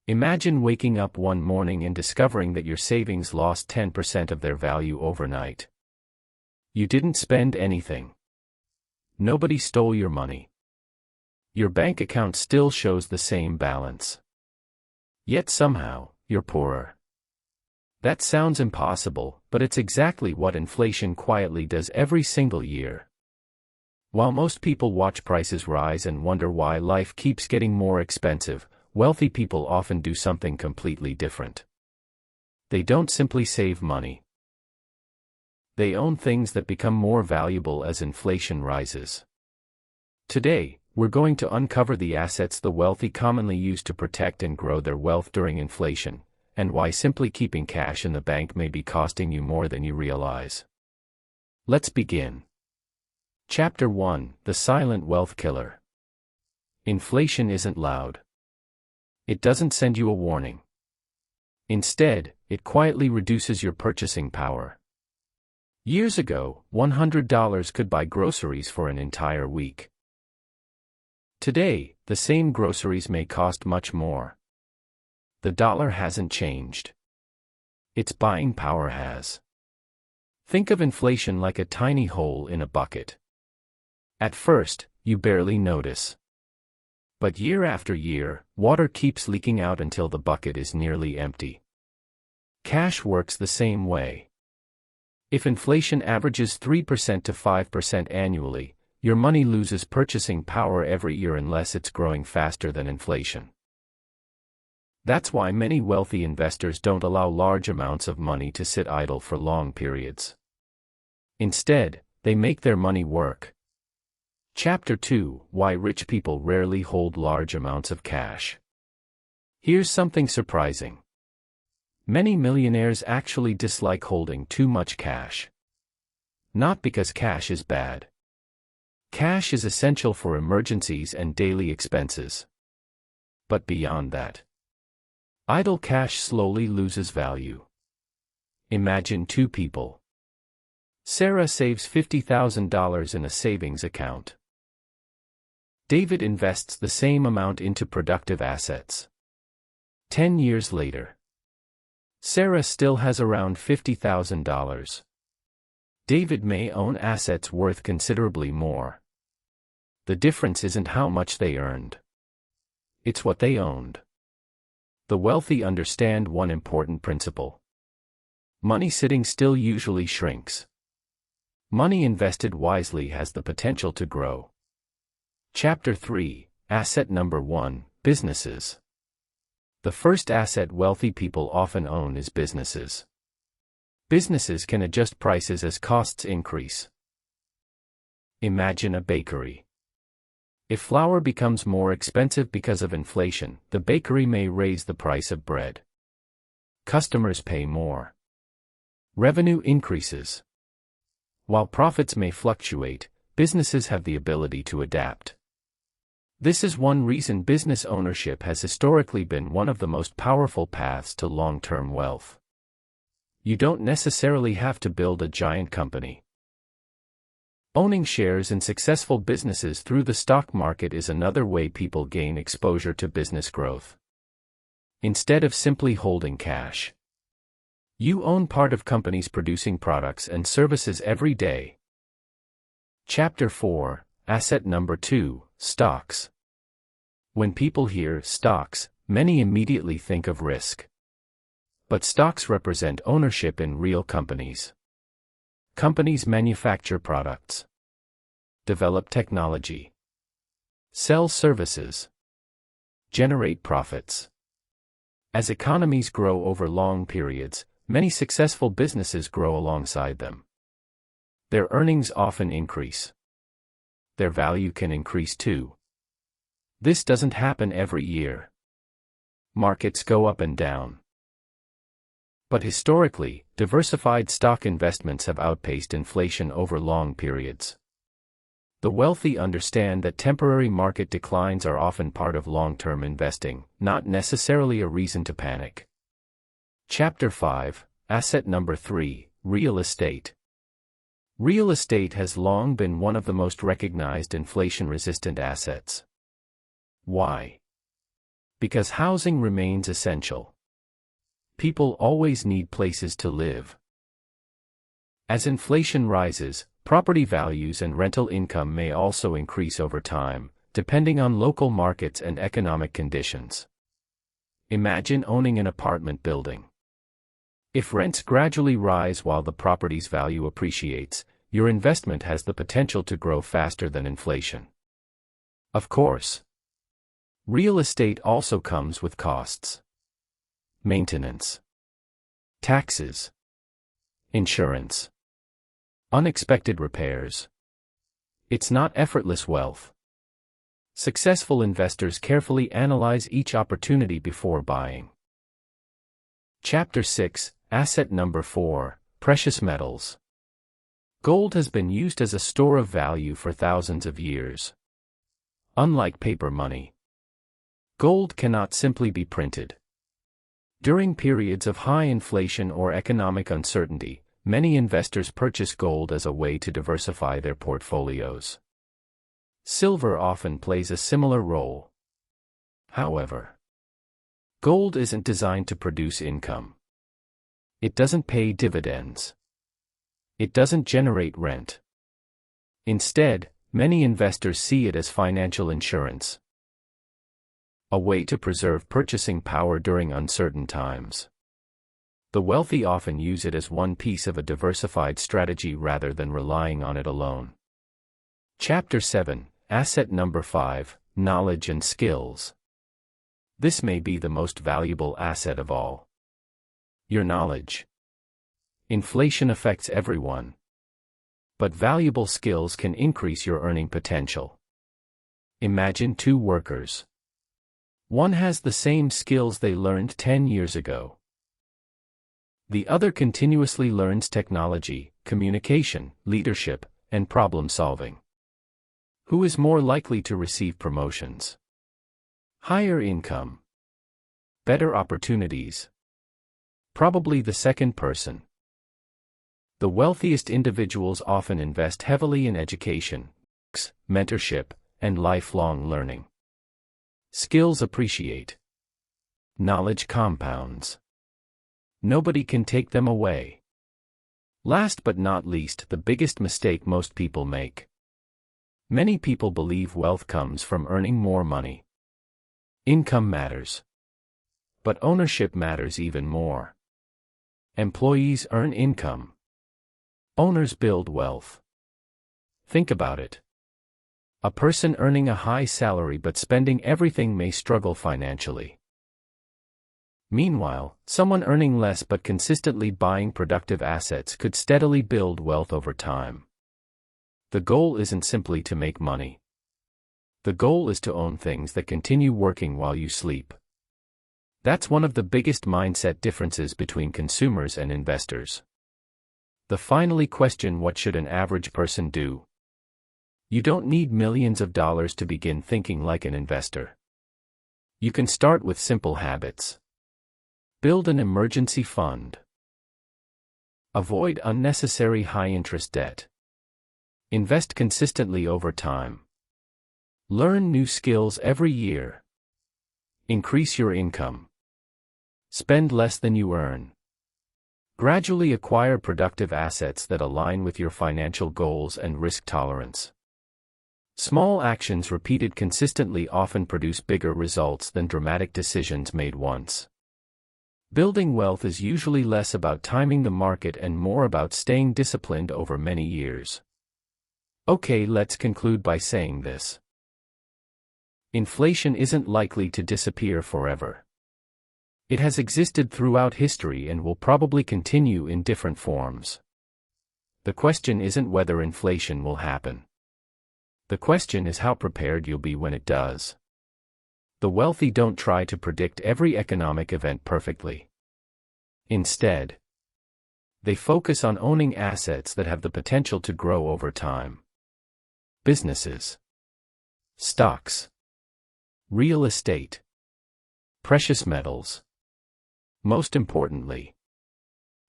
Imagine waking up one morning and discovering that your savings lost 10% of their value overnight. You didn't spend anything. Nobody stole your money. Your bank account still shows the same balance. Yet somehow, you're poorer. That sounds impossible, but it's exactly what inflation quietly does every single year. While most people watch prices rise and wonder why life keeps getting more expensive, wealthy people often do something completely different. They don't simply save money. They own things that become more valuable as inflation rises. Today, we're going to uncover the assets the wealthy commonly use to protect and grow their wealth during inflation, and why simply keeping cash in the bank may be costing you more than you realize. Let's begin. Chapter 1: The Silent Wealth Killer. Inflation isn't loud. It doesn't send you a warning. Instead, it quietly reduces your purchasing power. Years ago, $100 could buy groceries for an entire week. Today, the same groceries may cost much more. The dollar hasn't changed. Its buying power has. Think of inflation like a tiny hole in a bucket. At first, you barely notice. But year after year, water keeps leaking out until the bucket is nearly empty. Cash works the same way. If inflation averages 3% to 5% annually, your money loses purchasing power every year unless it's growing faster than inflation. That's why many wealthy investors don't allow large amounts of money to sit idle for long periods. Instead, they make their money work. Chapter 2: Why Rich People Rarely Hold Large Amounts of Cash. Here's something surprising. Many millionaires actually dislike holding too much cash. Not because cash is bad. Cash is essential for emergencies and daily expenses. But beyond that, idle cash slowly loses value. Imagine two people. Sarah saves $50,000 in a savings account. David invests the same amount into productive assets. 10 years later, Sarah still has around $50,000. David may own assets worth considerably more. The difference isn't how much they earned. It's what they owned. The wealthy understand one important principle. Money sitting still usually shrinks. Money invested wisely has the potential to grow. Chapter 3: Asset Number 1: Businesses. The first asset wealthy people often own is businesses. Businesses can adjust prices as costs increase. Imagine a bakery. If flour becomes more expensive because of inflation, the bakery may raise the price of bread. Customers pay more. Revenue increases. While profits may fluctuate, businesses have the ability to adapt. This is one reason business ownership has historically been one of the most powerful paths to long-term wealth. You don't necessarily have to build a giant company. Owning shares in successful businesses through the stock market is another way people gain exposure to business growth. Instead of simply holding cash, you own part of companies producing products and services every day. Chapter 4: Asset Number 2: Stocks. When people hear stocks, many immediately think of risk. But stocks represent ownership in real companies. Companies manufacture products, develop technology, sell services, generate profits. As economies grow over long periods, many successful businesses grow alongside them. Their earnings often increase. Their value can increase too. This doesn't happen every year. Markets go up and down. But historically, diversified stock investments have outpaced inflation over long periods. The wealthy understand that temporary market declines are often part of long-term investing, not necessarily a reason to panic. Chapter 5: Asset Number 3: Real Estate. Real estate has long been one of the most recognized inflation-resistant assets. Why? Because housing remains essential. People always need places to live. As inflation rises, property values and rental income may also increase over time, depending on local markets and economic conditions. Imagine owning an apartment building. If rents gradually rise while the property's value appreciates, your investment has the potential to grow faster than inflation. Of course, real estate also comes with costs. Maintenance, taxes, insurance, unexpected repairs. It's not effortless wealth. Successful investors carefully analyze each opportunity before buying. Chapter 6, Asset Number 4, Precious Metals. Gold has been used as a store of value for thousands of years. Unlike paper money, gold cannot simply be printed. During periods of high inflation or economic uncertainty, many investors purchase gold as a way to diversify their portfolios. Silver often plays a similar role. However, gold isn't designed to produce income. It doesn't pay dividends. It doesn't generate rent. Instead, many investors see it as financial insurance, a way to preserve purchasing power during uncertain times. The wealthy often use it as one piece of a diversified strategy rather than relying on it alone. Chapter 7, Asset Number 5, Knowledge and Skills. This may be the most valuable asset of all. Your knowledge. Inflation affects everyone. But valuable skills can increase your earning potential. Imagine two workers. One has the same skills they learned 10 years ago. The other continuously learns technology, communication, leadership, and problem solving. Who is more likely to receive promotions? Higher income. Better opportunities. Probably the second person. The wealthiest individuals often invest heavily in education, mentorship, and lifelong learning. Skills appreciate. Knowledge compounds. Nobody can take them away. Last but not least, the biggest mistake most people make. Many people believe wealth comes from earning more money. Income matters. But ownership matters even more. Employees earn income. Owners build wealth. Think about it. A person earning a high salary but spending everything may struggle financially. Meanwhile, someone earning less but consistently buying productive assets could steadily build wealth over time. The goal isn't simply to make money. The goal is to own things that continue working while you sleep. That's one of the biggest mindset differences between consumers and investors. The finally question: what should an average person do? You don't need millions of dollars to begin thinking like an investor. You can start with simple habits. Build an emergency fund. Avoid unnecessary high-interest debt. Invest consistently over time. Learn new skills every year. Increase your income. Spend less than you earn. Gradually acquire productive assets that align with your financial goals and risk tolerance. Small actions repeated consistently often produce bigger results than dramatic decisions made once. Building wealth is usually less about timing the market and more about staying disciplined over many years. Okay, let's conclude by saying this. Inflation isn't likely to disappear forever. It has existed throughout history and will probably continue in different forms. The question isn't whether inflation will happen. The question is how prepared you'll be when it does. The wealthy don't try to predict every economic event perfectly. Instead, they focus on owning assets that have the potential to grow over time. Businesses, stocks, real estate, precious metals. Most importantly,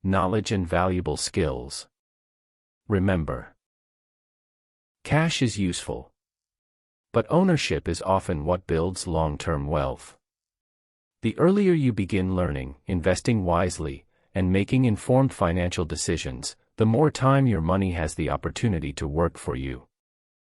knowledge and valuable skills. Remember, cash is useful, but ownership is often what builds long-term wealth. The earlier you begin learning, investing wisely, and making informed financial decisions, the more time your money has the opportunity to work for you.